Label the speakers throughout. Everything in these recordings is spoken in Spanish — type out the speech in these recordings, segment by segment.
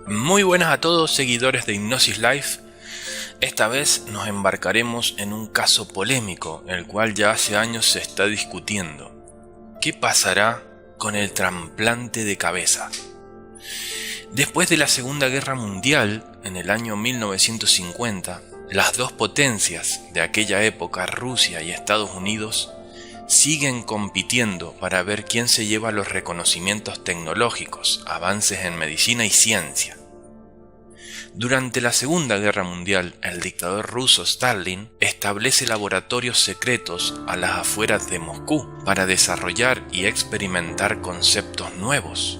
Speaker 1: Muy buenas a todos seguidores de Hipnosis Life. Esta vez nos embarcaremos en un caso polémico, el cual ya hace años se está discutiendo. ¿Qué pasará con el trasplante de cabeza? Después de la Segunda Guerra Mundial, en el año 1950, las dos potencias de aquella época, Rusia y Estados Unidos, siguen compitiendo para ver quién se lleva los reconocimientos tecnológicos, avances en medicina y ciencia. Durante la Segunda Guerra Mundial, el dictador ruso Stalin establece laboratorios secretos a las afueras de Moscú para desarrollar y experimentar conceptos nuevos.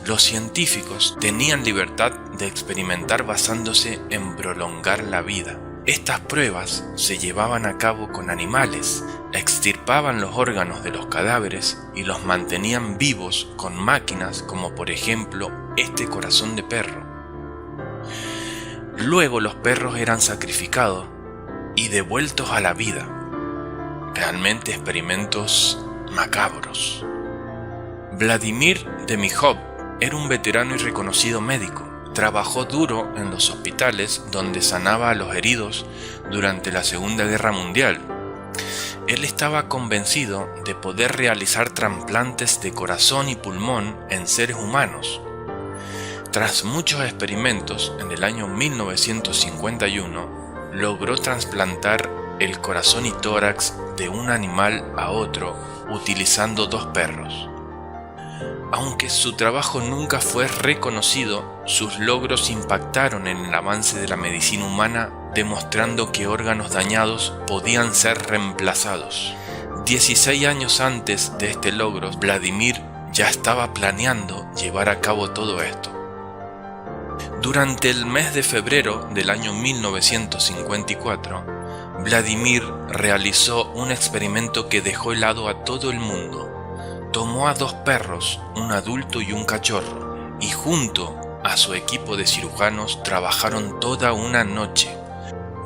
Speaker 1: Los científicos tenían libertad de experimentar basándose en prolongar la vida. Estas pruebas se llevaban a cabo con animales, extirpaban los órganos de los cadáveres y los mantenían vivos con máquinas como por ejemplo este corazón de perro. Luego los perros eran sacrificados y devueltos a la vida. Realmente experimentos macabros. Vladimir Demihov era un veterano y reconocido médico. Trabajó duro en los hospitales donde sanaba a los heridos durante la Segunda Guerra Mundial. Él estaba convencido de poder realizar trasplantes de corazón y pulmón en seres humanos. Tras muchos experimentos, en el año 1951, logró trasplantar el corazón y tórax de un animal a otro utilizando dos perros. Aunque su trabajo nunca fue reconocido, sus logros impactaron en el avance de la medicina humana, demostrando que órganos dañados podían ser reemplazados. 16 años antes de este logro, Vladimir ya estaba planeando llevar a cabo todo esto. Durante el mes de febrero del año 1954, Vladimir realizó un experimento que dejó helado a todo el mundo. Tomó a dos perros, un adulto y un cachorro, y junto a su equipo de cirujanos trabajaron toda una noche.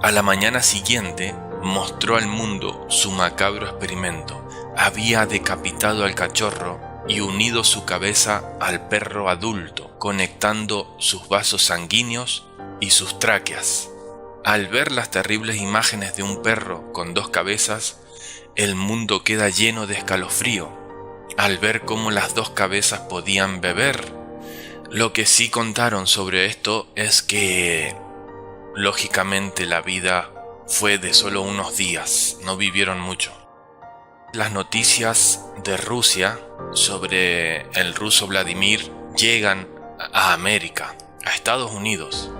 Speaker 1: A la mañana siguiente mostró al mundo su macabro experimento. Había decapitado al cachorro y unido su cabeza al perro adulto, conectando sus vasos sanguíneos y sus tráqueas. Al ver las terribles imágenes de un perro con dos cabezas, el mundo queda lleno de escalofrío al ver cómo las dos cabezas podían beber. Lo que sí contaron sobre esto es que, lógicamente, la vida fue de solo unos días, no vivieron mucho. Las noticias de Rusia sobre el ruso Vladimir llegan a América, a Estados Unidos,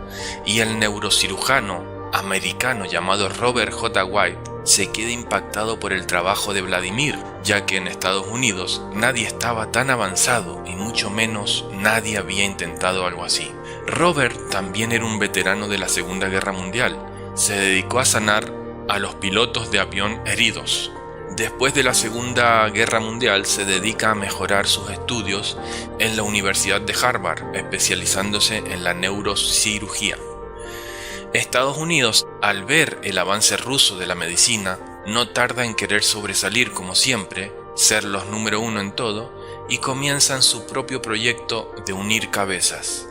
Speaker 1: y el neurocirujano americano llamado Robert J. White se queda impactado por el trabajo de Vladimir, ya que en Estados Unidos nadie estaba tan avanzado y mucho menos nadie había intentado algo así. Robert también era un veterano de la Segunda Guerra Mundial. Se dedicó a sanar a los pilotos de avión heridos. Después de la Segunda Guerra Mundial se dedica a mejorar sus estudios en la Universidad de Harvard, especializándose en la neurocirugía. Estados Unidos, al ver el avance ruso de la medicina, no tarda en querer sobresalir como siempre, ser los número uno en todo, y comienzan su propio proyecto de unir cabezas.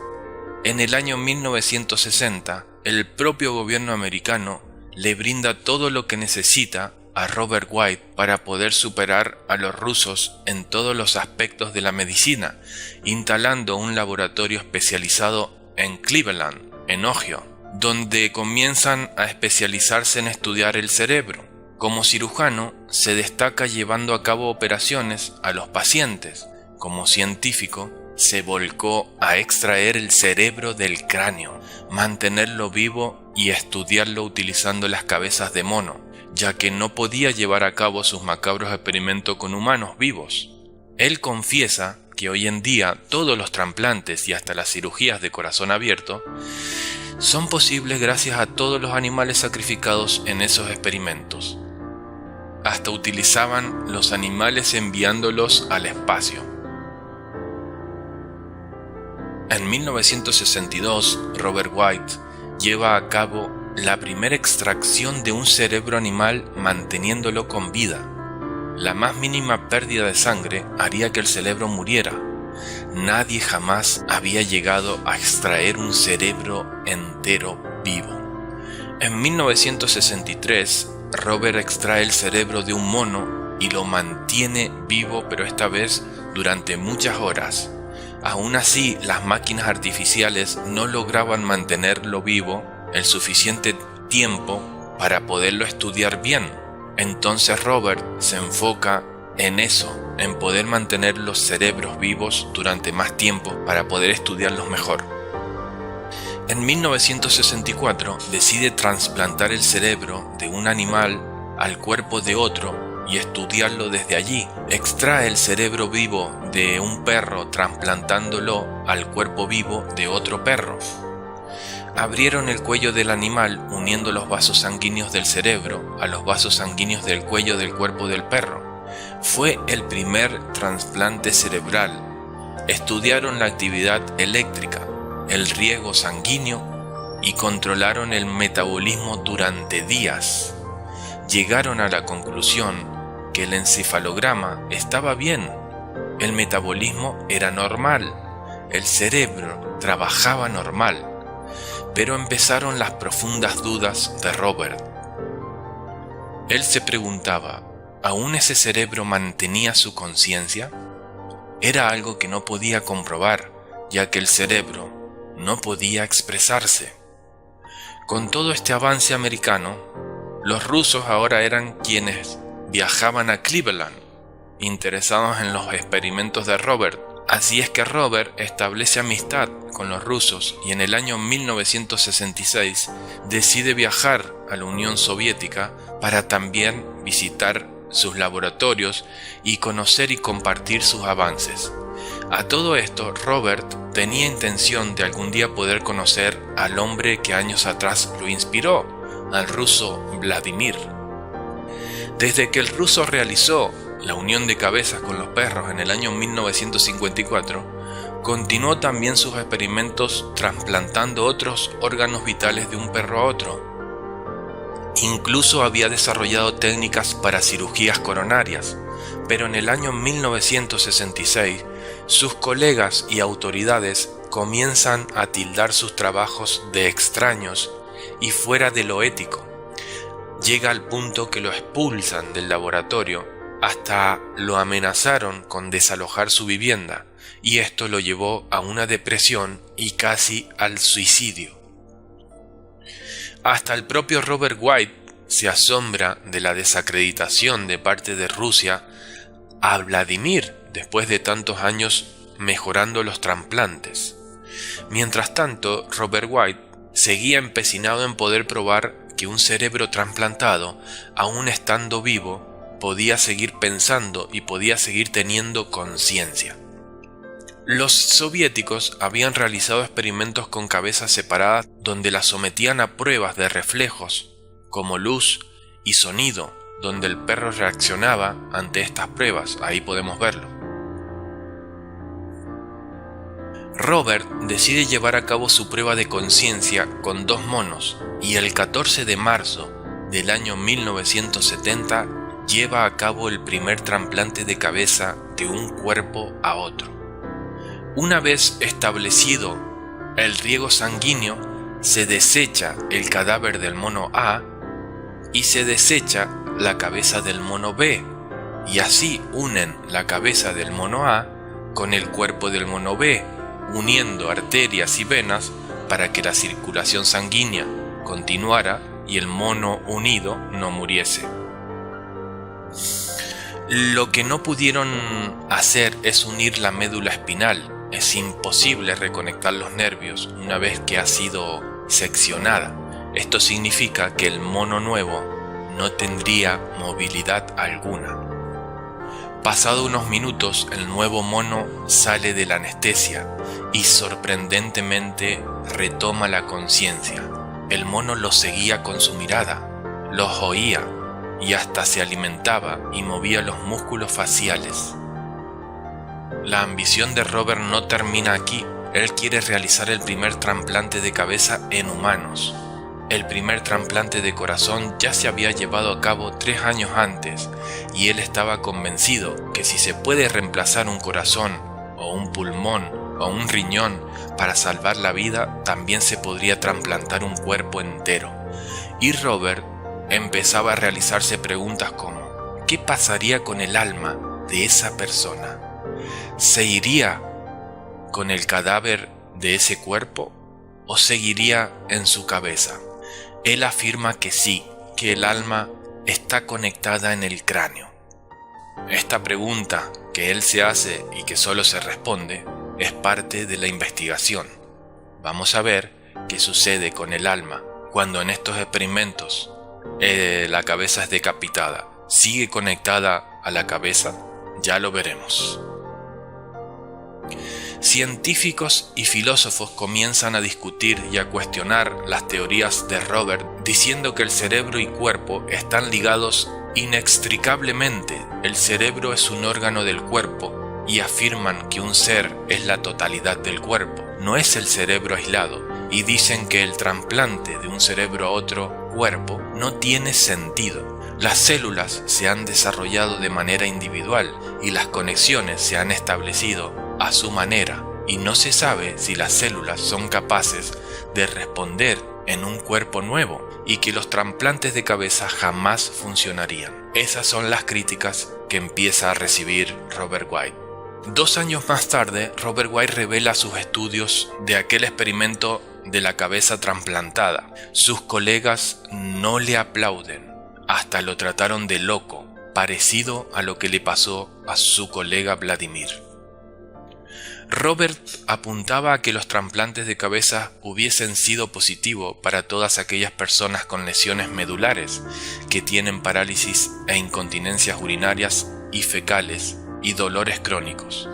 Speaker 1: En el año 1960, el propio gobierno americano le brinda todo lo que necesita a Robert White para poder superar a los rusos en todos los aspectos de la medicina, instalando un laboratorio especializado en Cleveland, en Ohio, donde comienzan a especializarse en estudiar el cerebro. Como cirujano, se destaca llevando a cabo operaciones a los pacientes. Como científico, se volcó a extraer el cerebro del cráneo, mantenerlo vivo y estudiarlo utilizando las cabezas de mono, ya que no podía llevar a cabo sus macabros experimentos con humanos vivos. Él confiesa que hoy en día todos los trasplantes y hasta las cirugías de corazón abierto son posibles gracias a todos los animales sacrificados en esos experimentos. Hasta utilizaban los animales enviándolos al espacio. En 1962, Robert White lleva a cabo la primera extracción de un cerebro animal manteniéndolo con vida. La más mínima pérdida de sangre haría que el cerebro muriera. nadie jamás había llegado a extraer un cerebro entero vivo. En 1963, Robert extrae el cerebro de un mono y lo mantiene vivo, pero esta vez durante muchas horas. Aún así, las máquinas artificiales no lograban mantenerlo vivo el suficiente tiempo para poderlo estudiar bien. Entonces Robert se enfoca en eso, en poder mantener los cerebros vivos durante más tiempo para poder estudiarlos mejor. En 1964 decide trasplantar el cerebro de un animal al cuerpo de otro y estudiarlo desde allí. Extrae el cerebro vivo de un perro trasplantándolo al cuerpo vivo de otro perro. Abrieron el cuello del animal uniendo los vasos sanguíneos del cerebro a los vasos sanguíneos del cuello del cuerpo del perro. Fue el primer trasplante cerebral. Estudiaron la actividad eléctrica, el riego sanguíneo y controlaron el metabolismo durante días. Llegaron a la conclusión que el encefalograma estaba bien, el metabolismo era normal, el cerebro trabajaba normal, pero empezaron las profundas dudas de Robert. Él se preguntaba, ¿aún ese cerebro mantenía su conciencia? Era algo que no podía comprobar, ya que el cerebro no podía expresarse. Con todo este avance americano, los rusos ahora eran quienes viajaban a Cleveland, interesados en los experimentos de Robert. Así es que Robert establece amistad con los rusos y en el año 1966 decide viajar a la Unión Soviética para también visitar sus laboratorios y conocer y compartir sus avances. A todo esto, Robert tenía intención de algún día poder conocer al hombre que años atrás lo inspiró, al ruso Vladimir. Desde que el ruso realizó la unión de cabezas con los perros en el año 1954, continuó también sus experimentos trasplantando otros órganos vitales de un perro a otro. Incluso había desarrollado técnicas para cirugías coronarias, pero en el año 1966 sus colegas y autoridades comienzan a tildar sus trabajos de extraños y fuera de lo ético. Llega al punto que lo expulsan del laboratorio, hasta lo amenazaron con desalojar su vivienda, y esto lo llevó a una depresión y casi al suicidio. Hasta el propio Robert White se asombra de la desacreditación de parte de Rusia a Vladimir después de tantos años mejorando los trasplantes. Mientras tanto, Robert White seguía empecinado en poder probar que un cerebro trasplantado, aún estando vivo, podía seguir pensando y podía seguir teniendo conciencia. Los soviéticos habían realizado experimentos con cabezas separadas donde las sometían a pruebas de reflejos, como luz y sonido, donde el perro reaccionaba ante estas pruebas. Ahí podemos verlo. Robert decide llevar a cabo su prueba de conciencia con dos monos y el 14 de marzo del año 1970 lleva a cabo el primer trasplante de cabeza de un cuerpo a otro. Una vez establecido el riego sanguíneo, se desecha el cadáver del mono A y se desecha la cabeza del mono B, y así unen la cabeza del mono A con el cuerpo del mono B, uniendo arterias y venas para que la circulación sanguínea continuara y el mono unido no muriese. Lo que no pudieron hacer es unir la médula espinal. Es imposible reconectar los nervios una vez que ha sido seccionada. Esto significa que el mono nuevo no tendría movilidad alguna. Pasado unos minutos, el nuevo mono sale de la anestesia y sorprendentemente retoma la conciencia. El mono los seguía con su mirada, los oía y hasta se alimentaba y movía los músculos faciales. La ambición de Robert no termina aquí. Él quiere realizar el primer trasplante de cabeza en humanos. El primer trasplante de corazón ya se había llevado a cabo 3 años antes y él estaba convencido que si se puede reemplazar un corazón o un pulmón o un riñón para salvar la vida, también se podría trasplantar un cuerpo entero. Y Robert empezaba a realizarse preguntas como: ¿qué pasaría con el alma de esa persona? ¿Se iría con el cadáver de ese cuerpo o seguiría en su cabeza? Él afirma que sí, que el alma está conectada en el cráneo. Esta pregunta que él se hace y que solo se responde es parte de la investigación. Vamos a ver qué sucede con el alma cuando en estos experimentos la cabeza es decapitada. ¿Sigue conectada a la cabeza? Ya lo veremos. Científicos y filósofos comienzan a discutir y a cuestionar las teorías de Robert, diciendo que el cerebro y cuerpo están ligados inextricablemente. El cerebro es un órgano del cuerpo y afirman que un ser es la totalidad del cuerpo, no es el cerebro aislado, y dicen que el trasplante de un cerebro a otro cuerpo no tiene sentido. Las células se han desarrollado de manera individual y las conexiones se han establecido a su manera, y no se sabe si las células son capaces de responder en un cuerpo nuevo, y que los trasplantes de cabeza jamás funcionarían. Esas son las críticas que empieza a recibir Robert White. 2 años más tarde, Robert White revela sus estudios de aquel experimento de la cabeza trasplantada. Sus colegas no le aplauden, hasta lo trataron de loco, parecido a lo que le pasó a su colega Vladimir. Robert apuntaba a que los trasplantes de cabeza hubiesen sido positivos para todas aquellas personas con lesiones medulares que tienen parálisis e incontinencias urinarias y fecales y dolores crónicos.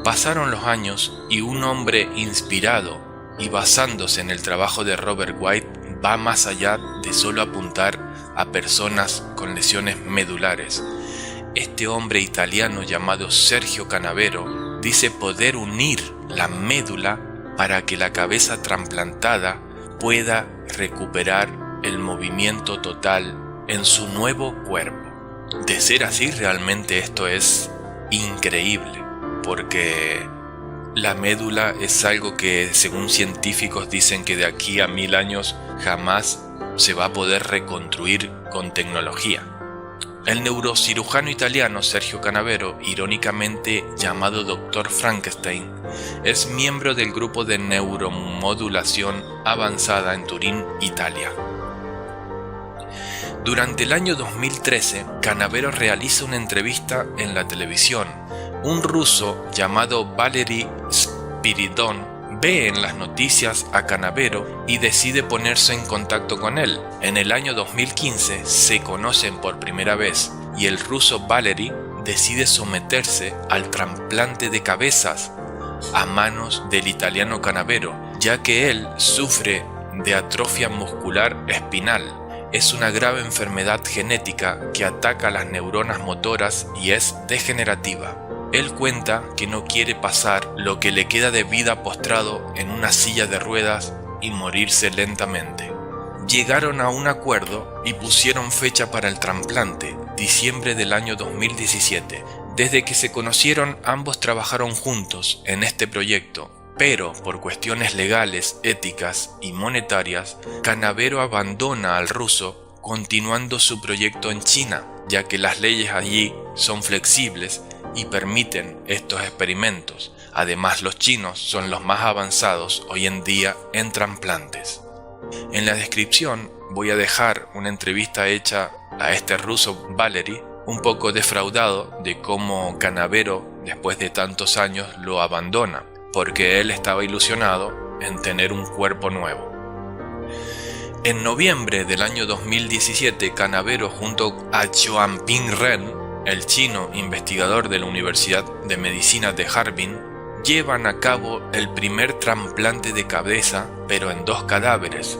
Speaker 1: Pasaron los años y un hombre inspirado y basándose en el trabajo de Robert White va más allá de solo apuntar a personas con lesiones medulares. Este hombre italiano llamado Sergio Canavero dice poder unir la médula para que la cabeza trasplantada pueda recuperar el movimiento total en su nuevo cuerpo. De ser así, realmente esto es increíble, porque la médula es algo que, según científicos, dicen que de aquí a 1000 años jamás se va a poder reconstruir con tecnología. El neurocirujano italiano Sergio Canavero, irónicamente llamado Dr. Frankenstein, es miembro del grupo de neuromodulación avanzada en Turín, Italia. Durante el año 2013, Canavero realiza una entrevista en la televisión. Un ruso llamado Valery Spiridon ve en las noticias a Canavero y decide ponerse en contacto con él. En el año 2015 se conocen por primera vez y el ruso Valery decide someterse al trasplante de cabezas a manos del italiano Canavero, ya que él sufre de atrofia muscular espinal. Es una grave enfermedad genética que ataca las neuronas motoras y es degenerativa. Él cuenta que no quiere pasar lo que le queda de vida postrado en una silla de ruedas y morirse lentamente. Llegaron a un acuerdo y pusieron fecha para el trasplante, diciembre del año 2017. Desde que se conocieron, ambos trabajaron juntos en este proyecto, pero por cuestiones legales, éticas y monetarias, Canavero abandona al ruso, continuando su proyecto en China, ya que las leyes allí son flexibles y permiten estos experimentos. Además, los chinos son los más avanzados hoy en día en trasplantes. En la descripción voy a dejar una entrevista hecha a este ruso Valery, un poco defraudado de cómo Canavero, después de tantos años, lo abandona, porque él estaba ilusionado en tener un cuerpo nuevo. En noviembre del año 2017, Canavero junto a Xuanping Ren, el chino investigador de la Universidad de Medicina de Harbin, llevan a cabo el primer trasplante de cabeza, pero en 2 cadáveres.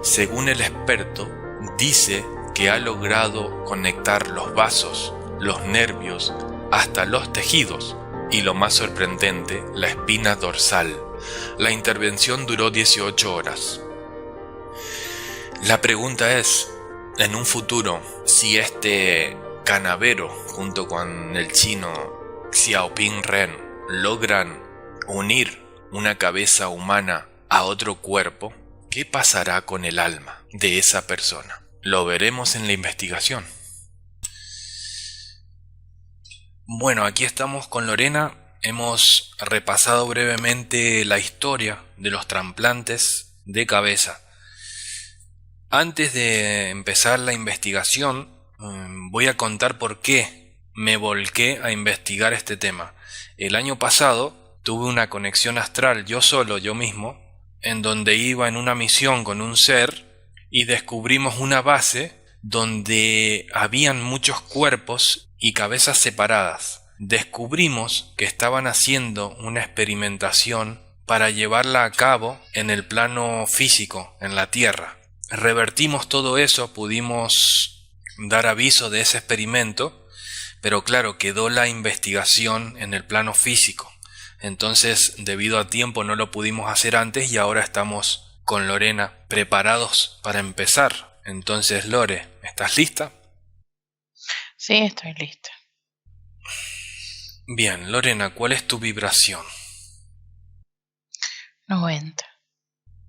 Speaker 1: Según el experto, dice que ha logrado conectar los vasos, los nervios, hasta los tejidos, y lo más sorprendente, la espina dorsal. La intervención duró 18 horas. La pregunta es, en un futuro, si este Canavero, junto con el chino Xiaoping Ren, logran unir una cabeza humana a otro cuerpo, ¿qué pasará con el alma de esa persona? Lo veremos en la investigación. Bueno, aquí estamos con Lorena. Hemos repasado brevemente la historia de los trasplantes de cabeza. Antes de empezar la investigación, voy a contar por qué me volqué a investigar este tema. El año pasado tuve una conexión astral yo solo, yo mismo, en donde iba en una misión con un ser y descubrimos una base donde habían muchos cuerpos y cabezas separadas. Descubrimos que estaban haciendo una experimentación para llevarla a cabo en el plano físico, en la Tierra. Revertimos todo eso, pudimos dar aviso de ese experimento, pero claro, quedó la investigación en el plano físico. Entonces, debido a tiempo no lo pudimos hacer antes y ahora estamos con Lorena preparados para empezar. Entonces, Lore, ¿estás lista?
Speaker 2: Sí, estoy lista.
Speaker 1: Bien, Lorena, ¿cuál es tu vibración?
Speaker 2: 90.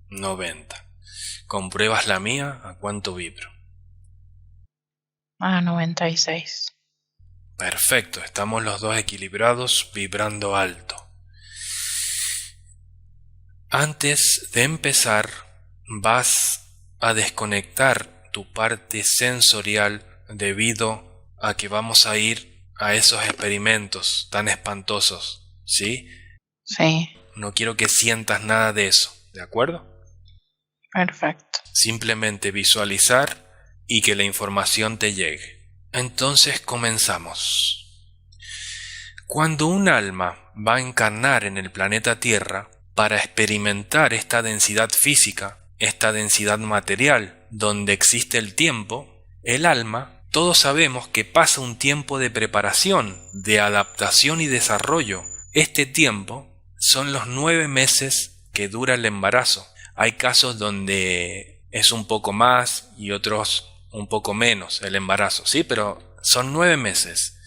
Speaker 1: 90. ¿Compruebas la mía? ¿A cuánto vibro?
Speaker 2: 96.
Speaker 1: Perfecto, estamos los dos equilibrados, vibrando alto. Antes de empezar, vas a desconectar tu parte sensorial debido a que vamos a ir a esos experimentos tan espantosos, ¿sí?
Speaker 2: Sí.
Speaker 1: No quiero que sientas nada de eso, ¿de acuerdo?
Speaker 2: Perfecto.
Speaker 1: Simplemente visualizar y que la información te llegue. Entonces comenzamos. Cuando un alma va a encarnar en el planeta Tierra para experimentar esta densidad física, esta densidad material, donde existe el tiempo, el alma, todos sabemos que pasa un tiempo de preparación, de adaptación y desarrollo. Este tiempo son los 9 meses que dura el embarazo. Hay casos donde es un poco más y otros un poco menos el embarazo, ¿sí? Pero son 9 meses.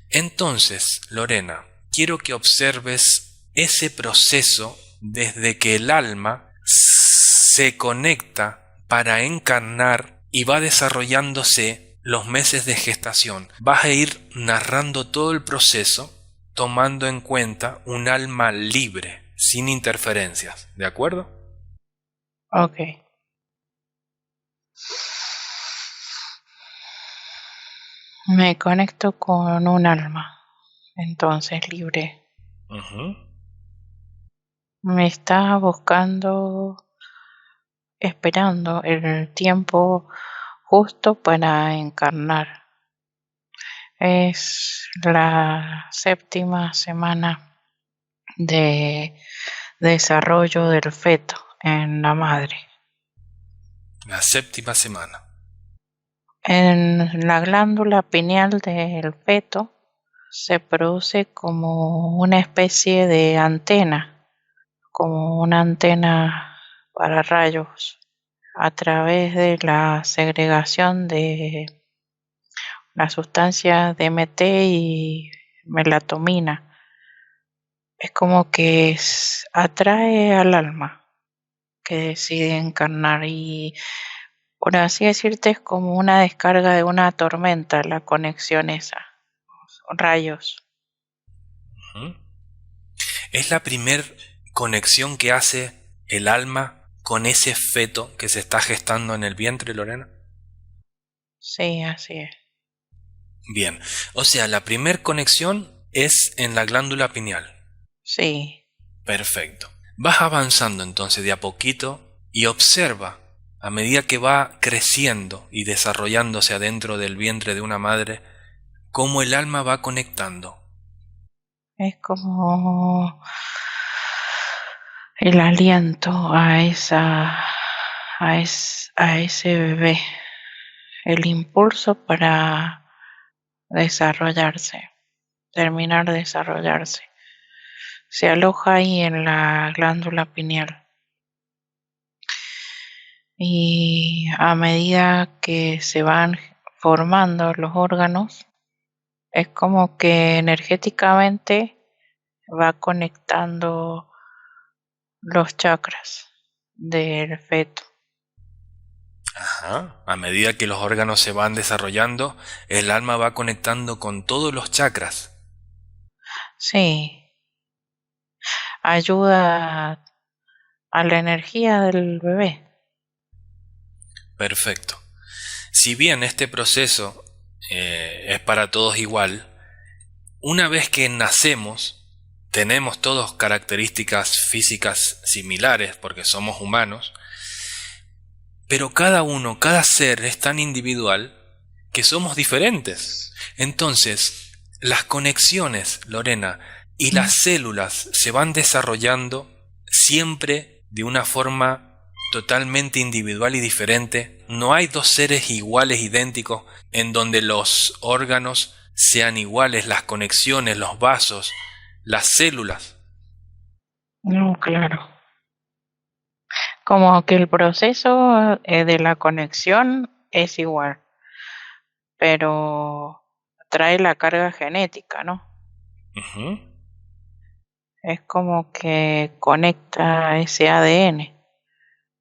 Speaker 1: Entonces, Lorena, quiero que observes ese proceso desde que el alma se conecta para encarnar y va desarrollándose los meses de gestación. Vas a ir narrando todo el proceso tomando en cuenta un alma libre, sin interferencias, ¿de acuerdo?
Speaker 2: Ok. Me conecto con un alma, entonces libre. Me está buscando, esperando el tiempo justo para encarnar. Es la 7ª semana de desarrollo del feto en la madre.
Speaker 1: La 7ª semana.
Speaker 2: En la glándula pineal del feto se produce como una especie de antena, como una antena para rayos, a través de la segregación de la sustancia DMT y melatonina. Es como que atrae al alma que decide encarnar y, por así decirte, es como una descarga de una tormenta la conexión esa, rayos.
Speaker 1: Es la primer conexión que hace el alma con ese feto que se está gestando en el vientre, Lorena.
Speaker 2: Sí, así es.
Speaker 1: Bien, o sea, la primer conexión es en la glándula pineal.
Speaker 2: Sí.
Speaker 1: Perfecto. Vas avanzando entonces de a poquito y observa, a medida que va creciendo y desarrollándose adentro del vientre de una madre, cómo el alma va conectando.
Speaker 2: Es como el aliento a ese bebé, el impulso para desarrollarse, terminar de desarrollarse. Se aloja ahí en la glándula pineal. Y a medida que se van formando los órganos, es como que energéticamente va conectando los chakras del feto.
Speaker 1: Ajá. A medida que los órganos se van desarrollando, el alma va conectando con todos los chakras.
Speaker 2: Sí, ayuda a la energía del bebé.
Speaker 1: Perfecto. Si bien este proceso es para todos igual, una vez que nacemos, tenemos todos características físicas similares porque somos humanos, pero cada ser es tan individual que somos diferentes. Entonces, las conexiones, Lorena, y las células se van desarrollando siempre de una forma totalmente individual y diferente. No hay dos seres iguales, idénticos, en donde los órganos sean iguales, las conexiones, los vasos, las células.
Speaker 2: No, claro. Como que el proceso de la conexión es igual, pero trae la carga genética, ¿no?
Speaker 1: Ujú.
Speaker 2: Es como que conecta ese ADN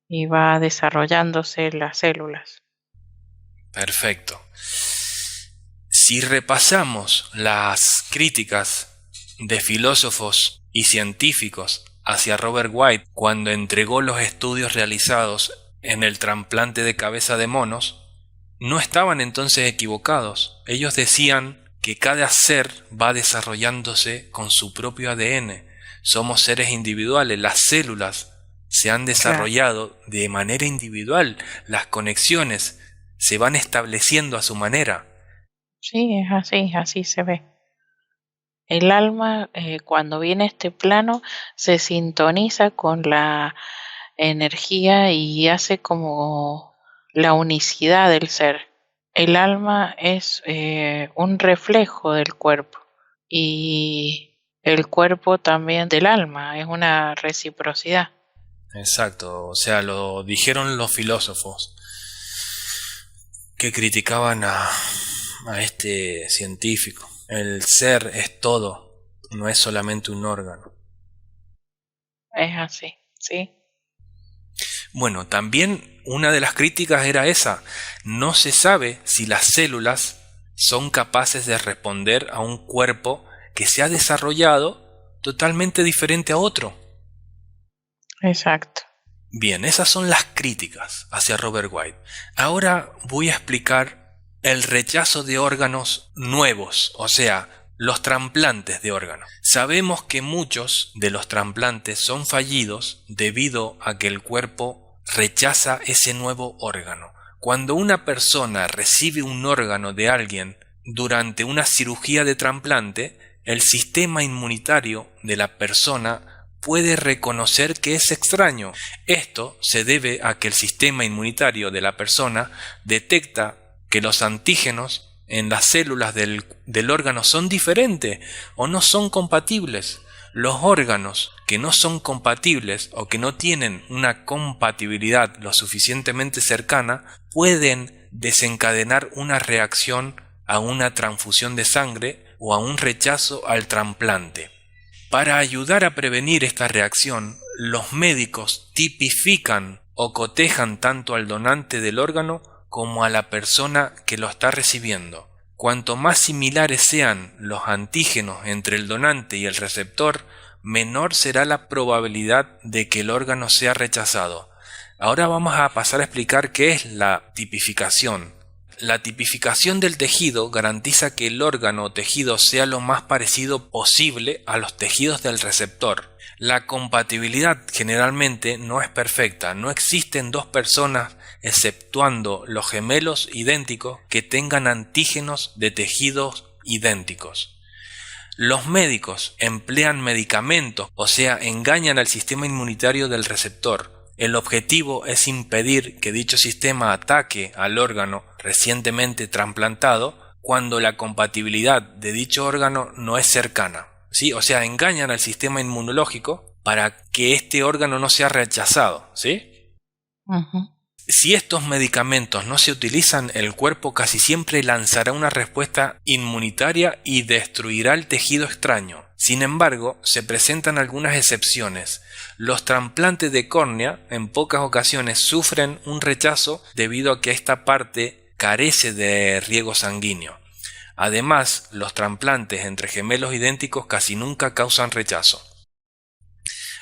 Speaker 2: y va desarrollándose las células.
Speaker 1: Perfecto. Si repasamos las críticas de filósofos y científicos hacia Robert White cuando entregó los estudios realizados en el trasplante de cabeza de monos, no estaban entonces equivocados. Ellos decían que cada ser va desarrollándose con su propio ADN. Somos seres individuales, las células se han desarrollado de manera individual, las conexiones se van estableciendo a su manera.
Speaker 2: Sí, es así, así se ve. El alma, cuando viene a este plano, se sintoniza con la energía y hace como la unicidad del ser. El alma es un reflejo del cuerpo y el cuerpo también del alma, es una reciprocidad.
Speaker 1: Exacto, o sea, lo dijeron los filósofos que criticaban a este científico. El ser es todo, no es solamente un órgano.
Speaker 2: Es así, sí.
Speaker 1: Bueno, también una de las críticas era esa. No se sabe si las células son capaces de responder a un cuerpo que se ha desarrollado totalmente diferente a otro.
Speaker 2: Exacto.
Speaker 1: Bien, esas son las críticas hacia Robert White. Ahora voy a explicar el rechazo de órganos nuevos, o sea, los trasplantes de órganos. Sabemos que muchos de los trasplantes son fallidos debido a que el cuerpo rechaza ese nuevo órgano. Cuando una persona recibe un órgano de alguien durante una cirugía de trasplante, el sistema inmunitario de la persona puede reconocer que es extraño. Esto se debe a que el sistema inmunitario de la persona detecta que los antígenos en las células del órgano son diferentes o no son compatibles. Los órganos que no son compatibles o que no tienen una compatibilidad lo suficientemente cercana pueden desencadenar una reacción a una transfusión de sangre o a un rechazo al trasplante. Para ayudar a prevenir esta reacción, los médicos tipifican o cotejan tanto al donante del órgano como a la persona que lo está recibiendo. Cuanto más similares sean los antígenos entre el donante y el receptor, menor será la probabilidad de que el órgano sea rechazado. Ahora vamos a pasar a explicar qué es la tipificación. La tipificación del tejido garantiza que el órgano o tejido sea lo más parecido posible a los tejidos del receptor. La compatibilidad generalmente no es perfecta, no existen dos personas, exceptuando los gemelos idénticos, que tengan antígenos de tejidos idénticos. Los médicos emplean medicamentos, o sea, engañan al sistema inmunitario del receptor. El objetivo es impedir que dicho sistema ataque al órgano recientemente trasplantado cuando la compatibilidad de dicho órgano no es cercana. ¿Sí? O sea, engañan al sistema inmunológico para que este órgano no sea rechazado. ¿Sí?
Speaker 2: Uh-huh.
Speaker 1: Si estos medicamentos no se utilizan, el cuerpo casi siempre lanzará una respuesta inmunitaria y destruirá el tejido extraño. Sin embargo, se presentan algunas excepciones. Los trasplantes de córnea en pocas ocasiones sufren un rechazo debido a que esta parte carece de riego sanguíneo. Además, los trasplantes entre gemelos idénticos casi nunca causan rechazo.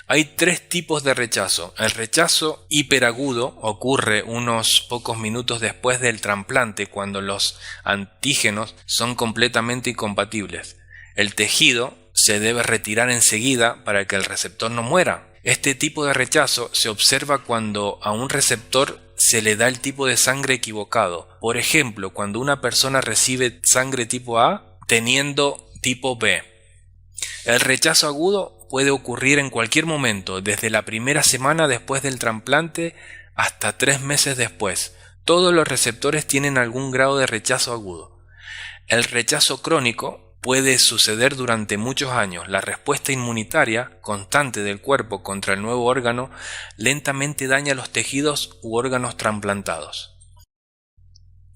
Speaker 1: Hay tres tipos de rechazo. El rechazo hiperagudo ocurre unos pocos minutos después del trasplante cuando los antígenos son completamente incompatibles. El tejido se debe retirar enseguida para que el receptor no muera. Este tipo de rechazo se observa cuando a un receptor se le da el tipo de sangre equivocado. Por ejemplo, cuando una persona recibe sangre tipo A teniendo tipo B. El rechazo agudo puede ocurrir en cualquier momento, desde la primera semana después del trasplante hasta 3 meses después. Todos los receptores tienen algún grado de rechazo agudo. El rechazo crónico puede suceder durante muchos años. La respuesta inmunitaria constante del cuerpo contra el nuevo órgano lentamente daña los tejidos u órganos trasplantados.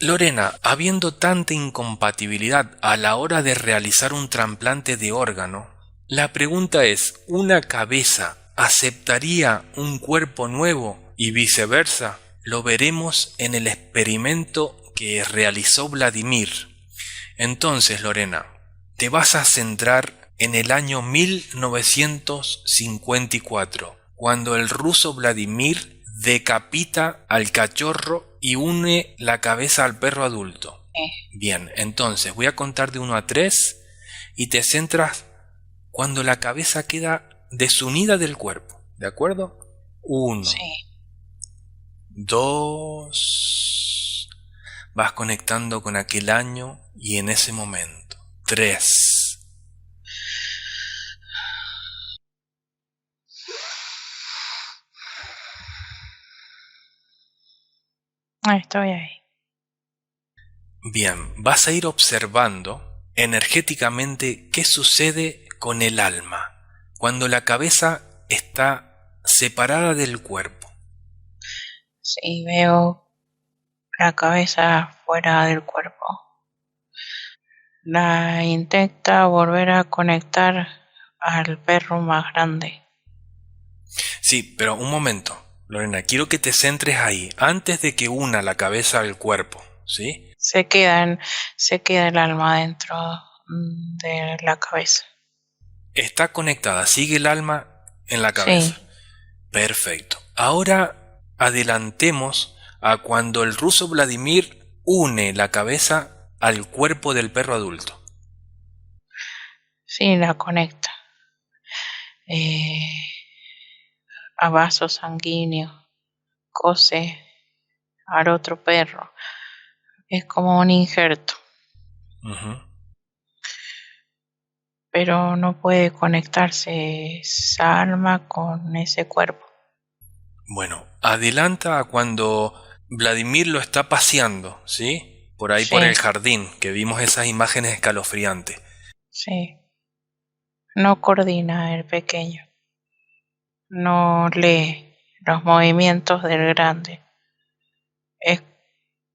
Speaker 1: Lorena, habiendo tanta incompatibilidad a la hora de realizar un trasplante de órgano, la pregunta es, ¿una cabeza aceptaría un cuerpo nuevo y viceversa? Lo veremos en el experimento que realizó Vladimir. Entonces, Lorena, te vas a centrar en el año 1954, cuando el ruso Vladimir decapita al cachorro y une la cabeza al perro adulto. Bien, entonces voy a contar de 1 a 3 y te centras cuando la cabeza queda desunida del cuerpo, ¿de acuerdo? 1,
Speaker 2: Sí.
Speaker 1: 2, vas conectando con aquel año y en ese momento. 3.
Speaker 2: Estoy ahí.
Speaker 1: Bien, vas a ir observando energéticamente qué sucede con el alma cuando la cabeza está separada del cuerpo.
Speaker 2: Sí, veo la cabeza fuera del cuerpo. La intenta volver a conectar al perro más grande.
Speaker 1: Sí, pero un momento, Lorena, quiero que te centres ahí, antes de que una la cabeza al cuerpo, ¿sí?
Speaker 2: Se queda el alma dentro de la cabeza.
Speaker 1: Está conectada, sigue el alma en la cabeza.
Speaker 2: Sí,
Speaker 1: Perfecto. Ahora adelantemos a cuando el ruso Vladimir une la cabeza al cuerpo del perro adulto.
Speaker 2: sí, la conecta. Eh, a vaso sanguíneo. Cose al otro perro. Es como un injerto.
Speaker 1: Ujú.
Speaker 2: Pero no puede conectarse esa alma con ese cuerpo.
Speaker 1: Bueno, adelanta a cuando Vladimir lo está paseando, ¿sí? Por ahí por el
Speaker 2: Sí,
Speaker 1: jardín, que vimos esas imágenes escalofriantes.
Speaker 2: sí. No coordina el pequeño. No lee los movimientos del grande. Es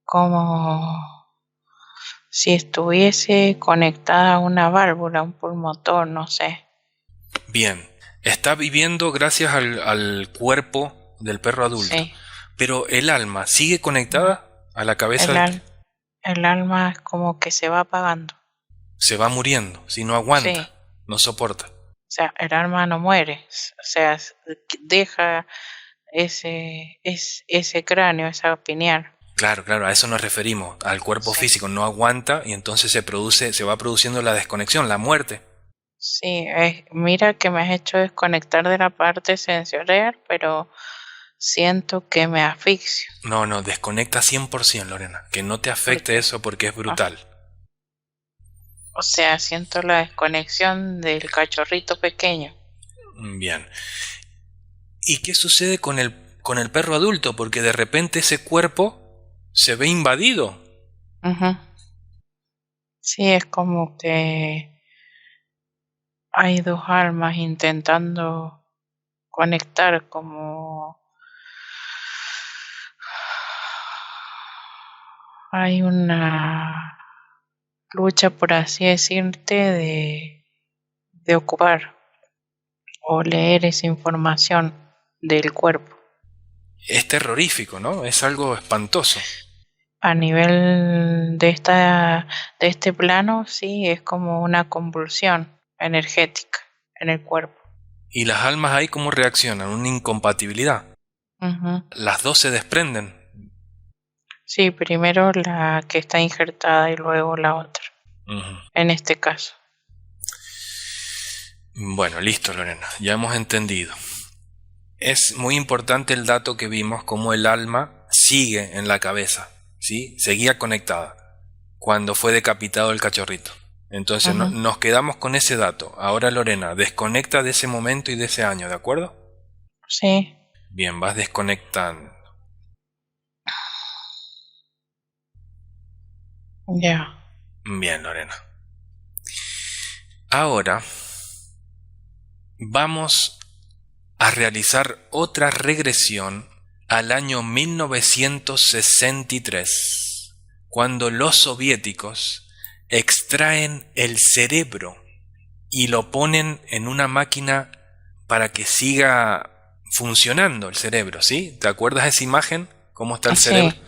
Speaker 2: como si estuviese conectada a una válvula, un pulmotor, no sé.
Speaker 1: Bien, está viviendo gracias al cuerpo del perro adulto,
Speaker 2: Sí,
Speaker 1: pero el alma sigue
Speaker 2: no.
Speaker 1: conectada a la cabeza
Speaker 2: El,
Speaker 1: del...
Speaker 2: al- el alma es como que se va apagando.
Speaker 1: Se va muriendo, si no
Speaker 2: Sí,
Speaker 1: aguanta, no soporta.
Speaker 2: o sea, el alma no muere. O sea, deja ese cráneo, esa pineal.
Speaker 1: Claro, claro, a eso nos referimos, al cuerpo
Speaker 2: Sí,
Speaker 1: físico, no aguanta y entonces se va produciendo la desconexión, la muerte.
Speaker 2: sí, mira que me has hecho desconectar de la parte sensorial, pero siento que me asfixio.
Speaker 1: No, no, desconecta 100%, Lorena, que no te afecte
Speaker 2: Porque,
Speaker 1: eso porque es
Speaker 2: ah,
Speaker 1: brutal.
Speaker 2: o sea, siento la desconexión del cachorrito pequeño.
Speaker 1: Bien. ¿Y qué sucede con el perro adulto? Porque de repente ese cuerpo se ve invadido.
Speaker 2: Ujú. Sí, es como que hay dos almas intentando conectar, como hay una lucha, por así decirte, de ocupar o leer esa información del cuerpo.
Speaker 1: Es terrorífico, ¿no? Es algo espantoso.
Speaker 2: A nivel de este plano, sí, es como una convulsión energética en el cuerpo.
Speaker 1: ¿Y las almas ahí cómo reaccionan? Una incompatibilidad.
Speaker 2: Ujú.
Speaker 1: Las dos se desprenden.
Speaker 2: Sí, primero la que está injertada y luego la otra,
Speaker 1: Ujú.
Speaker 2: en este caso.
Speaker 1: Bueno, listo, Lorena, ya hemos entendido. Es muy importante el dato que vimos, cómo el alma sigue en la cabeza, ¿sí? Seguía conectada cuando fue decapitado el cachorrito. Entonces
Speaker 2: Ujú.
Speaker 1: nos quedamos con ese dato. Ahora, Lorena, desconecta de ese momento y de ese año, ¿de acuerdo?
Speaker 2: Sí,
Speaker 1: Bien, vas desconectando.
Speaker 2: ya.
Speaker 1: Bien, Lorena. Ahora vamos a realizar otra regresión al año 1963, cuando los soviéticos extraen el cerebro y lo ponen en una máquina para que siga funcionando el cerebro, ¿sí? ¿Te acuerdas de esa imagen? ¿Cómo está el cerebro?
Speaker 2: Sí,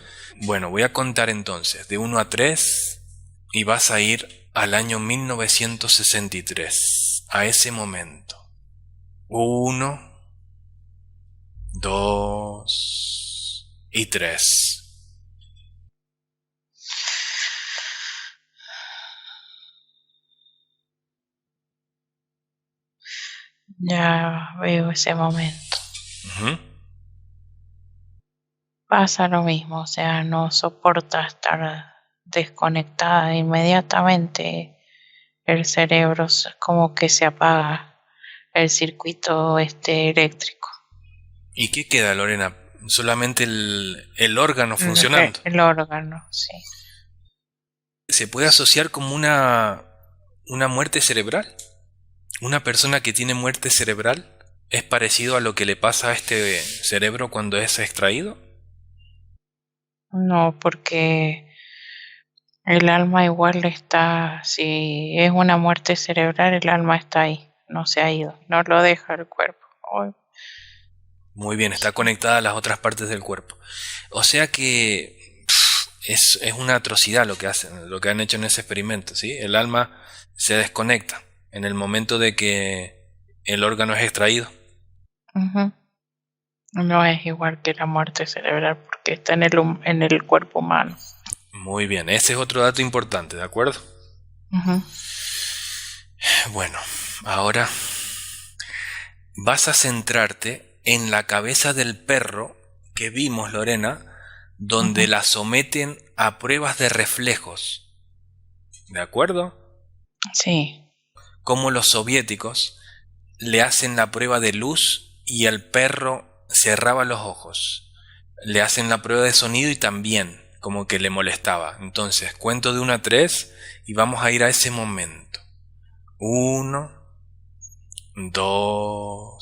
Speaker 1: Bueno, voy a contar entonces de 1 a 3 y vas a ir al año 1963, a ese momento. 1, 2 y 3.
Speaker 2: ya veo ese momento.
Speaker 1: Ujú.
Speaker 2: Pasa lo mismo, o sea, no soporta estar desconectada inmediatamente. El cerebro como que se apaga el circuito eléctrico.
Speaker 1: ¿Y qué queda, Lorena? Solamente el órgano funcionando.
Speaker 2: El órgano, sí.
Speaker 1: ¿Se puede asociar como una muerte cerebral? ¿Una persona que tiene muerte cerebral es parecido a lo que le pasa a este cerebro cuando es extraído?
Speaker 2: No, porque el alma igual está, si es una muerte cerebral, el alma está ahí, no se ha ido, no lo deja el cuerpo. Ay,
Speaker 1: Muy bien, está
Speaker 2: sí.
Speaker 1: conectada a las otras partes del cuerpo. O sea que es una atrocidad lo que hacen, lo que han hecho en ese experimento, ¿sí? El alma se desconecta en el momento de que el órgano es extraído.
Speaker 2: Ujú. No es igual que la muerte cerebral porque está en el cuerpo humano.
Speaker 1: Muy bien, ese es otro dato importante, ¿de acuerdo?
Speaker 2: Ujú.
Speaker 1: Bueno, ahora vas a centrarte en la cabeza del perro que vimos, Lorena, donde
Speaker 2: Ujú.
Speaker 1: la someten a pruebas de reflejos. ¿De acuerdo?
Speaker 2: Sí.
Speaker 1: Como los soviéticos le hacen la prueba de luz y el perro cerraba los ojos. Le hacen la prueba de sonido y también como que le molestaba. Entonces, cuento de 1 a 3 y vamos a ir a ese momento. 1, 2,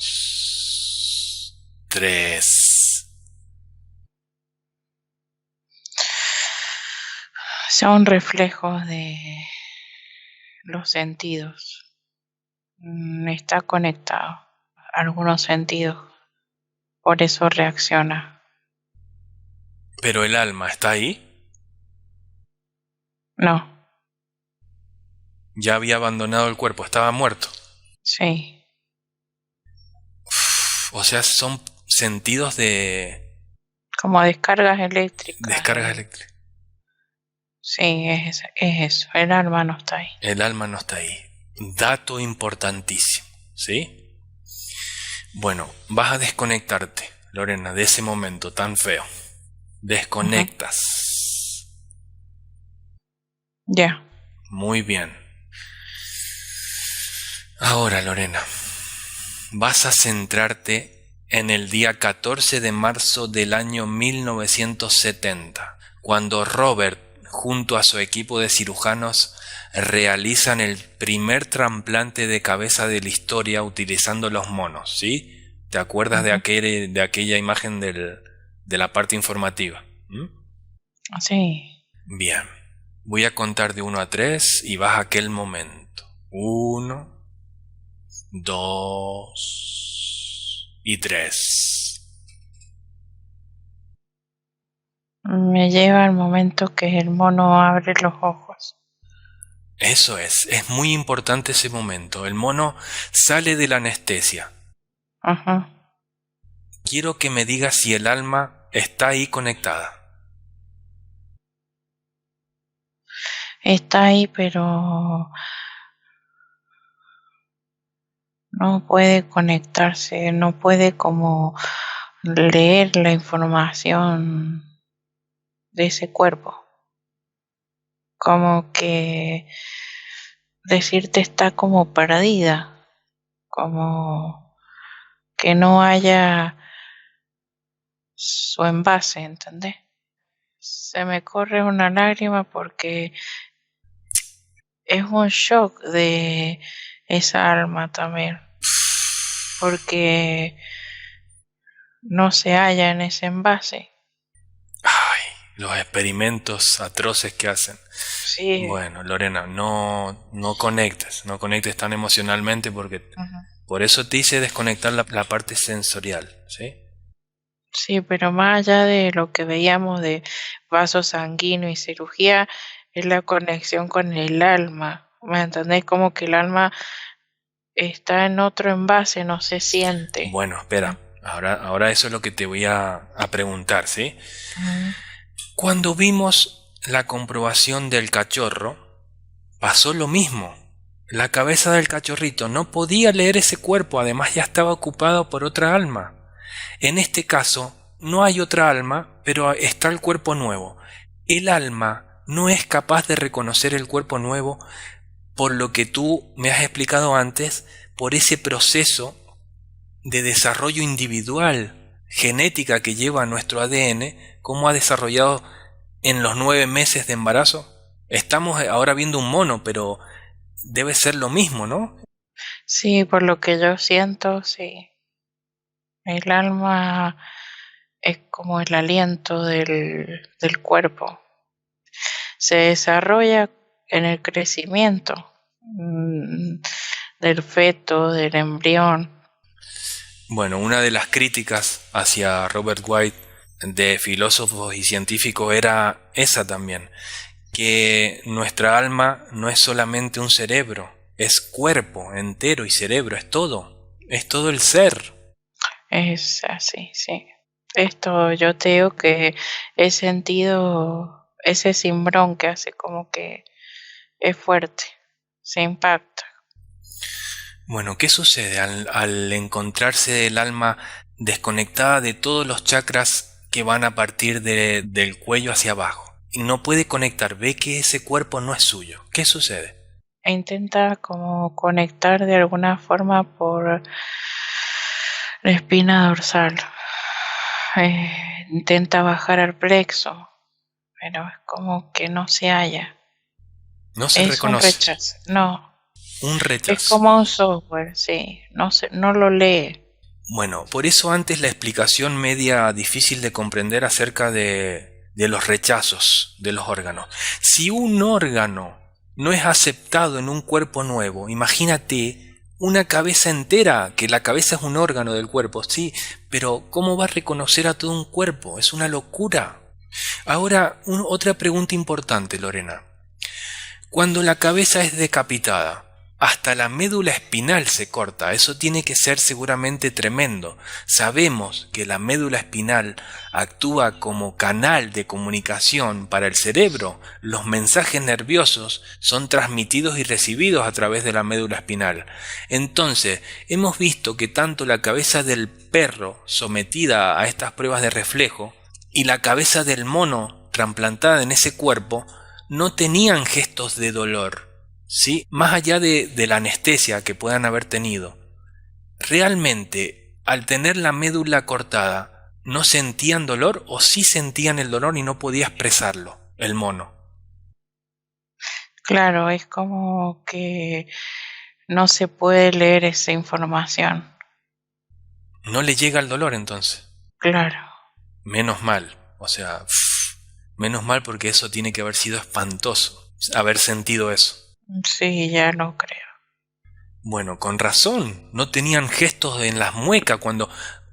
Speaker 1: 3.
Speaker 2: Son reflejos de los sentidos. Está conectado a algunos sentidos, por eso reacciona.
Speaker 1: Pero el alma está ahí.
Speaker 2: No,
Speaker 1: Ya había abandonado el cuerpo, estaba muerto.
Speaker 2: sí,
Speaker 1: O sea, son sentidos de
Speaker 2: como descargas eléctricas.
Speaker 1: descargas eléctricas.
Speaker 2: Sí, es eso, el alma no está ahí.
Speaker 1: El alma no está ahí. Dato importantísimo, ¿sí? Bueno, vas a desconectarte, Lorena, de ese momento tan feo.
Speaker 2: Ujú.
Speaker 1: Desconectas.
Speaker 2: Ya.
Speaker 1: Muy bien. Ahora, Lorena, vas a centrarte en el día 14 de marzo del año 1970, cuando Robert, junto a su equipo de cirujanos, realizan el primer trasplante de cabeza de la historia utilizando los monos, ¿sí? ¿Te acuerdas
Speaker 2: Ujú.
Speaker 1: de aquella imagen de la parte informativa? ¿Mm?
Speaker 2: Sí.
Speaker 1: Bien, voy a contar de 1 a 3 y vas a aquel momento. 1, 2 y 3.
Speaker 2: Me lleva al momento que el mono abre los ojos.
Speaker 1: Eso es muy importante ese momento. El mono sale de la anestesia.
Speaker 2: Ajá.
Speaker 1: Quiero que me digas si el alma está ahí conectada.
Speaker 2: Está ahí, pero no puede conectarse, no puede como leer la información de ese cuerpo. Como que decirte está como perdida, como que no haya su envase, ¿entendés? Se me corre una lágrima porque es un shock de esa alma también, porque no se halla en ese envase.
Speaker 1: Ay, los experimentos atroces que hacen.
Speaker 2: Sí.
Speaker 1: Bueno, Lorena, no conectes tan emocionalmente porque
Speaker 2: Ujú.
Speaker 1: por eso te hice desconectar la parte sensorial, ¿sí?
Speaker 2: Sí, pero más allá de lo que veíamos de vaso sanguíneo y cirugía, es la conexión con el alma. ¿Me entendés? Como que el alma está en otro envase, no se siente.
Speaker 1: Bueno, espera, ahora eso es lo que te voy a preguntar, ¿sí?
Speaker 2: Ujú.
Speaker 1: Cuando vimos la comprobación del cachorro, pasó lo mismo. La cabeza del cachorrito no podía leer ese cuerpo, además ya estaba ocupado por otra alma. En este caso, no hay otra alma, pero está el cuerpo nuevo. El alma no es capaz de reconocer el cuerpo nuevo por lo que tú me has explicado antes, por ese proceso de desarrollo individual, genética que lleva nuestro ADN, cómo ha desarrollado en los 9 meses de embarazo. Estamos ahora viendo un mono, pero debe ser lo mismo, ¿no?
Speaker 2: Sí, por lo que yo siento, sí. El alma es como el aliento del cuerpo. Se desarrolla en el crecimiento del feto, del embrión.
Speaker 1: Bueno, una de las críticas hacia Robert White de filósofos y científicos era esa también, que nuestra alma no es solamente un cerebro, es cuerpo entero y cerebro, es todo el ser.
Speaker 2: Es así, sí. Esto yo te digo que he sentido ese cimbrón que hace como que es fuerte, se impacta.
Speaker 1: Bueno, ¿qué sucede al encontrarse el alma desconectada de todos los chakras que van a partir del cuello hacia abajo? Y no puede conectar, ve que ese cuerpo no es suyo. ¿Qué sucede?
Speaker 2: E intenta como conectar de alguna forma por la espina dorsal. Intenta bajar al plexo, pero es como que no se halla.
Speaker 1: No se
Speaker 2: Es un
Speaker 1: reconoce.
Speaker 2: rechazo, no.
Speaker 1: Un
Speaker 2: Es
Speaker 1: rechazo.
Speaker 2: como un software, sí. No lo lee.
Speaker 1: Bueno, por eso antes la explicación media difícil de comprender acerca de los rechazos de los órganos. Si un órgano no es aceptado en un cuerpo nuevo, imagínate una cabeza entera, que la cabeza es un órgano del cuerpo, sí, pero ¿cómo va a reconocer a todo un cuerpo? Es una locura. Ahora, otra pregunta importante, Lorena. Cuando la cabeza es decapitada, hasta la médula espinal se corta. Eso tiene que ser seguramente tremendo. Sabemos que la médula espinal actúa como canal de comunicación para el cerebro. Los mensajes nerviosos son transmitidos y recibidos a través de la médula espinal. Entonces, hemos visto que tanto la cabeza del perro sometida a estas pruebas de reflejo y la cabeza del mono trasplantada en ese cuerpo no tenían gestos de dolor, ¿sí? Más allá de la anestesia que puedan haber tenido. Realmente, al tener la médula cortada, ¿no sentían dolor o sí sentían el dolor y no podía expresarlo, el mono?
Speaker 2: Claro, es como que no se puede leer esa información.
Speaker 1: No le llega el dolor entonces.
Speaker 2: Claro,
Speaker 1: Menos mal, o sea, menos mal porque eso tiene que haber sido espantoso, haber sentido eso.
Speaker 2: sí, ya lo creo.
Speaker 1: Bueno, con razón, no tenían gestos en las muecas cuando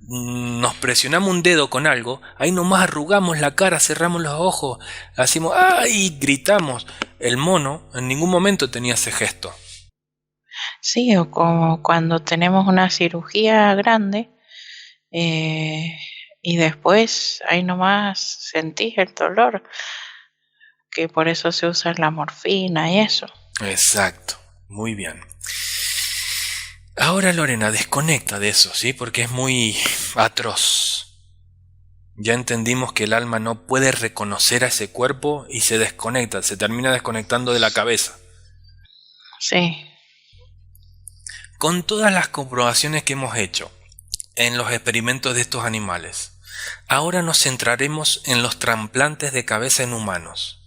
Speaker 1: nos presionamos un dedo con algo, ahí nomás arrugamos la cara, cerramos los ojos, hacemos ¡ay! Gritamos. El mono en ningún momento tenía ese gesto.
Speaker 2: Sí, o como cuando tenemos una cirugía grande eh, y después ahí nomás sentís el dolor, que por eso se usa la morfina y eso.
Speaker 1: Exacto, muy bien. Ahora Lorena, desconecta de eso, ¿sí? Porque es muy atroz. Ya entendimos que el alma no puede reconocer a ese cuerpo y se desconecta, se termina desconectando de la cabeza.
Speaker 2: Sí,
Speaker 1: Con todas las comprobaciones que hemos hecho en los experimentos de estos animales, ahora nos centraremos en los trasplantes de cabeza en humanos.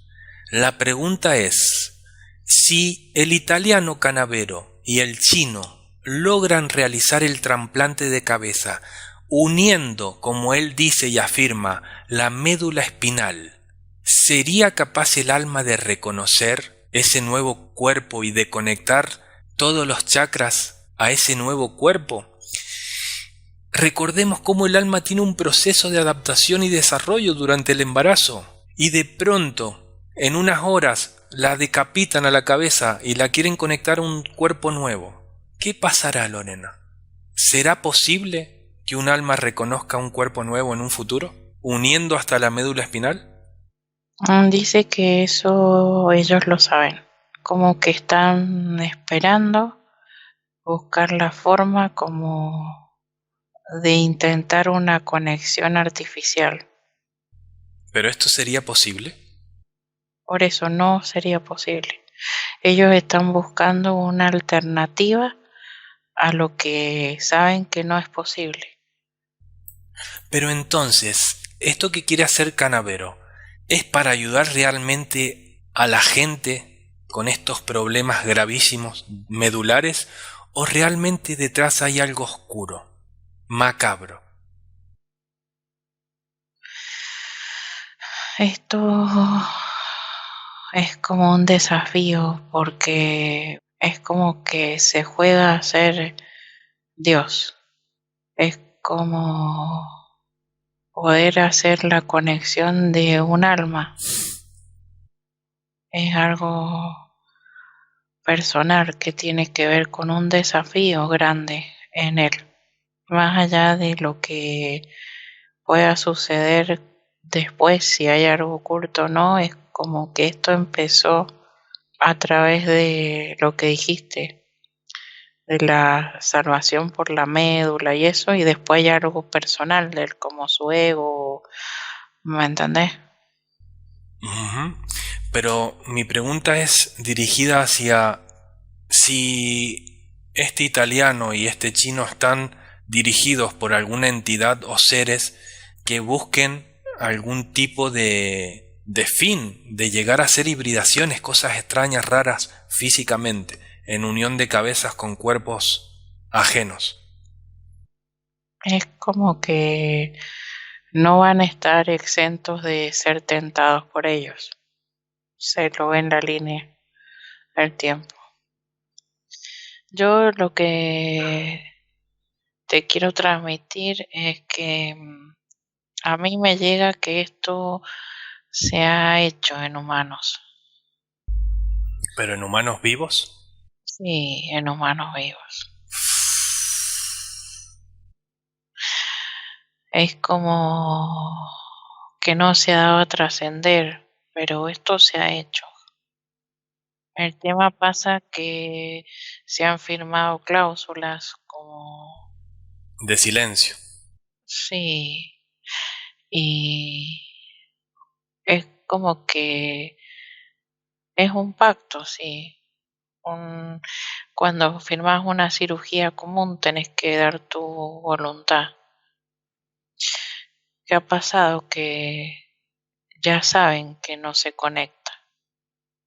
Speaker 1: La pregunta es, si el italiano Canavero y el chino logran realizar el trasplante de cabeza uniendo, como él dice y afirma, la médula espinal, ¿sería capaz el alma de reconocer ese nuevo cuerpo y de conectar todos los chakras a ese nuevo cuerpo? Recordemos cómo el alma tiene un proceso de adaptación y desarrollo durante el embarazo, y de pronto, en unas horas, la decapitan a la cabeza y la quieren conectar a un cuerpo nuevo. ¿Qué pasará, Lorena? ¿Será posible que un alma reconozca un cuerpo nuevo en un futuro, uniendo hasta la médula espinal?
Speaker 2: dice que eso ellos lo saben, como que están esperando buscar la forma como de intentar una conexión artificial.
Speaker 1: ¿Pero esto sería posible?
Speaker 2: Por eso no sería posible. Ellos están buscando una alternativa a lo que saben que no es posible.
Speaker 1: Pero entonces, ¿esto que quiere hacer Canavero es para ayudar realmente a la gente con estos problemas gravísimos medulares o realmente detrás hay algo oscuro, macabro?
Speaker 2: Esto es como un desafío porque es como que se juega a ser Dios. Es como poder hacer la conexión de un alma. Es algo personal que tiene que ver con un desafío grande en él, más allá de lo que pueda suceder después, si hay algo oculto o no. Es como que esto empezó a través de lo que dijiste, de la salvación por la médula y eso, y después hay algo personal de él, como su ego, ¿me entendés?
Speaker 1: Ujú. Pero mi pregunta es dirigida hacia si este italiano y este chino están dirigidos por alguna entidad o seres que busquen algún tipo de fin, de llegar a hacer hibridaciones, cosas extrañas, raras físicamente, en unión de cabezas con cuerpos ajenos.
Speaker 2: Es como que no van a estar exentos de ser tentados por ellos. Se lo ve en la línea del tiempo. Yo lo que te quiero transmitir es que a mí me llega que esto se ha hecho en humanos.
Speaker 1: Pero en humanos vivos.
Speaker 2: Sí, en humanos vivos. Es como que no se ha dado a trascender, pero esto se ha hecho. El tema pasa que se han firmado cláusulas como
Speaker 1: De silencio.
Speaker 2: sí, y es como que es un pacto, sí. Un, cuando firmas una cirugía común tenés que dar tu voluntad. ¿Qué ha pasado? Que ya saben que no se conecta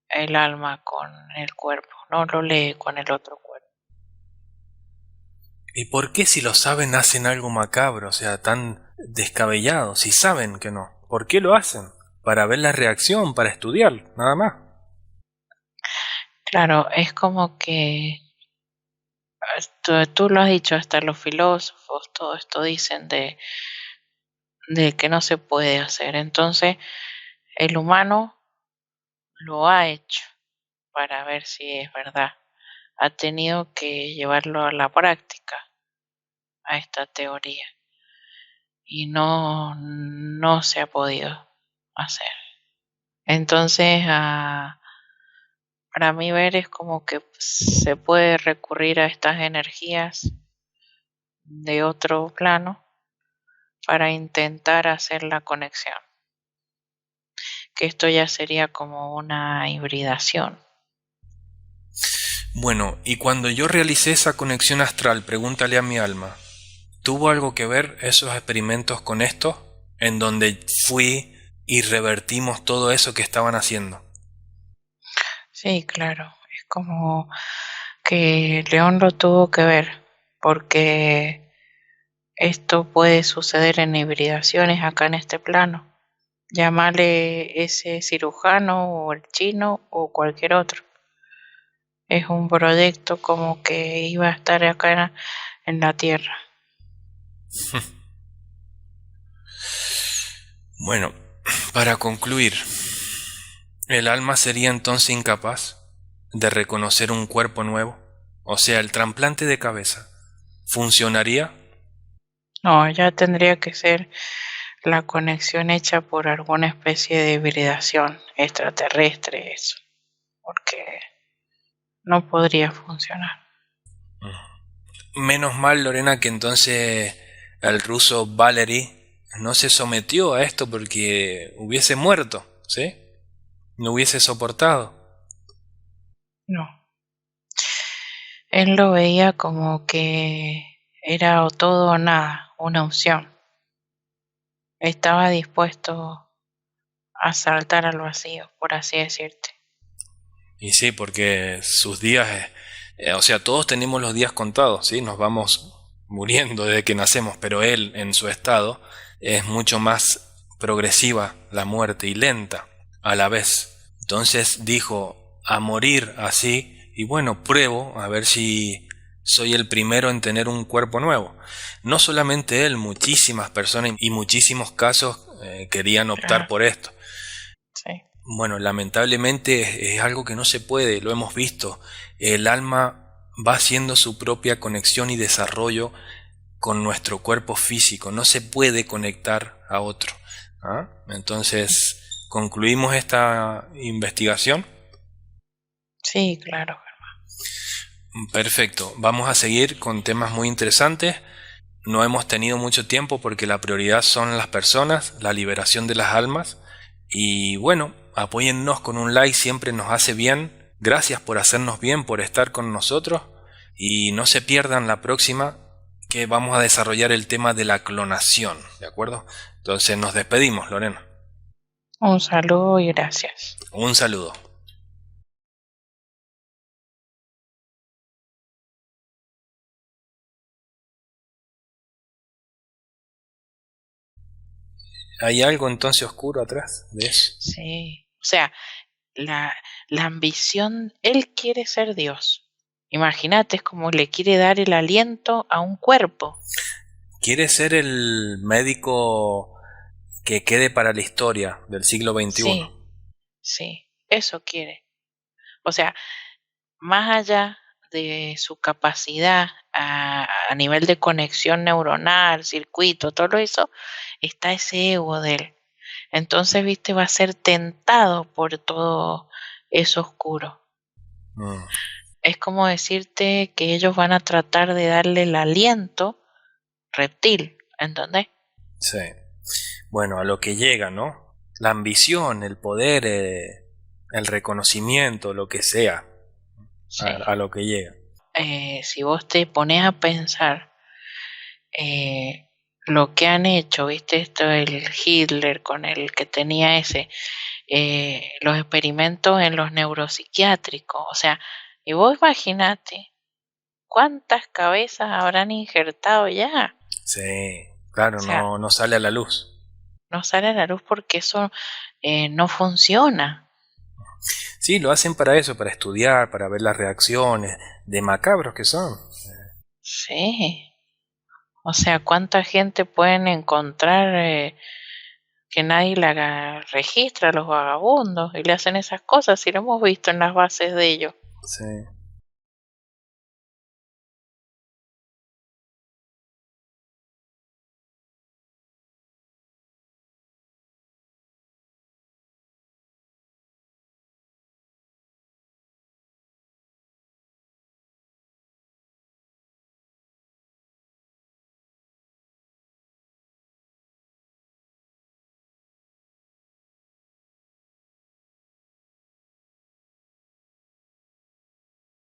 Speaker 2: el alma con el cuerpo, no lo lee con el otro cuerpo.
Speaker 1: ¿Y por qué si lo saben hacen algo macabro, o sea, tan descabellado? Si saben que no, ¿por qué lo hacen? Para ver la reacción, para estudiar, nada más.
Speaker 2: Claro, es como que Tú lo has dicho, hasta los filósofos, todo esto dicen de que no se puede hacer. Entonces, el humano lo ha hecho para ver si es verdad. Ha tenido que llevarlo a la práctica, a esta teoría, y no se ha podido hacer. Entonces, para mí ver es como que se puede recurrir a estas energías de otro plano para intentar hacer la conexión, que esto ya sería como una hibridación.
Speaker 1: Bueno, y cuando yo realicé esa conexión astral, pregúntale a mi alma, ¿tuvo algo que ver esos experimentos con esto? En donde fui y revertimos todo eso que estaban haciendo.
Speaker 2: Sí, claro, es como que León lo tuvo que ver, porque esto puede suceder en hibridaciones acá en este plano. Llámale ese cirujano o el chino o cualquier otro. Es un proyecto como que iba a estar acá en la Tierra.
Speaker 1: Bueno, para concluir, ¿el alma sería entonces incapaz de reconocer un cuerpo nuevo? O sea, el trasplante de cabeza, ¿funcionaría?
Speaker 2: No, ya tendría que ser la conexión hecha por alguna especie de hibridación extraterrestre, eso, porque no podría funcionar.
Speaker 1: Menos mal, Lorena, que entonces el ruso Valery no se sometió a esto porque hubiese muerto, ¿sí? No hubiese soportado.
Speaker 2: No, él lo veía como que era o todo o nada, una opción. Estaba dispuesto a saltar al vacío, por así decirte.
Speaker 1: Y sí, porque sus días, o sea, todos tenemos los días contados, ¿sí? Nos vamos muriendo desde que nacemos, pero él, en su estado, es mucho más progresiva la muerte y lenta a la vez. Entonces dijo, a morir así, y bueno, pruebo a ver si soy el primero en tener un cuerpo nuevo. No solamente él, muchísimas personas y muchísimos casos querían optar
Speaker 2: Claro,
Speaker 1: por esto.
Speaker 2: sí,
Speaker 1: Bueno, lamentablemente es algo que no se puede, lo hemos visto. El alma va haciendo su propia conexión y desarrollo con nuestro cuerpo físico, no se puede conectar a otro. ¿Ah? Entonces, concluimos esta investigación.
Speaker 2: sí, claro.
Speaker 1: Perfecto, vamos a seguir con temas muy interesantes. No hemos tenido mucho tiempo porque la prioridad son las personas, la liberación de las almas. Y bueno, apóyennos con un like, siempre nos hace bien. Gracias por hacernos bien, por estar con nosotros. Y no se pierdan la próxima, que vamos a desarrollar el tema de la clonación, ¿de acuerdo? Entonces nos despedimos, Lorena.
Speaker 2: Un saludo y gracias.
Speaker 1: Un saludo. ¿Hay algo entonces oscuro atrás de eso?
Speaker 2: Sí, o sea, la, la ambición, él quiere ser Dios. Imagínate, es como le quiere dar el aliento a un cuerpo.
Speaker 1: ¿Quiere ser el médico que quede para la historia del siglo XXI?
Speaker 2: Sí, sí, eso quiere. O sea, más allá de su capacidad a nivel de conexión neuronal, circuito, todo eso, está ese ego de él. Entonces, viste, va a ser tentado por todo eso oscuro.
Speaker 1: Mm,
Speaker 2: Es como decirte que ellos van a tratar de darle el aliento reptil, ¿entendés?
Speaker 1: sí. Bueno, a lo que llega, ¿no? La ambición, el poder, el reconocimiento, lo que sea,
Speaker 2: Sí.
Speaker 1: a lo que llega.
Speaker 2: Si vos te pones a pensar eh, lo que han hecho, viste, esto el Hitler con el que tenía los experimentos en los neuropsiquiátricos, o sea, y vos imaginate cuántas cabezas habrán injertado ya,
Speaker 1: Sí,
Speaker 2: o
Speaker 1: claro,
Speaker 2: sea,
Speaker 1: no, no sale a la luz.
Speaker 2: no sale a la luz porque eso no funciona.
Speaker 1: Sí, lo hacen para eso, para estudiar, para ver las reacciones, de macabros que son.
Speaker 2: Sí. O sea, ¿cuánta gente pueden encontrar que nadie la registra a los vagabundos y le hacen esas cosas? Si lo hemos visto en las bases de ellos.
Speaker 1: Sí.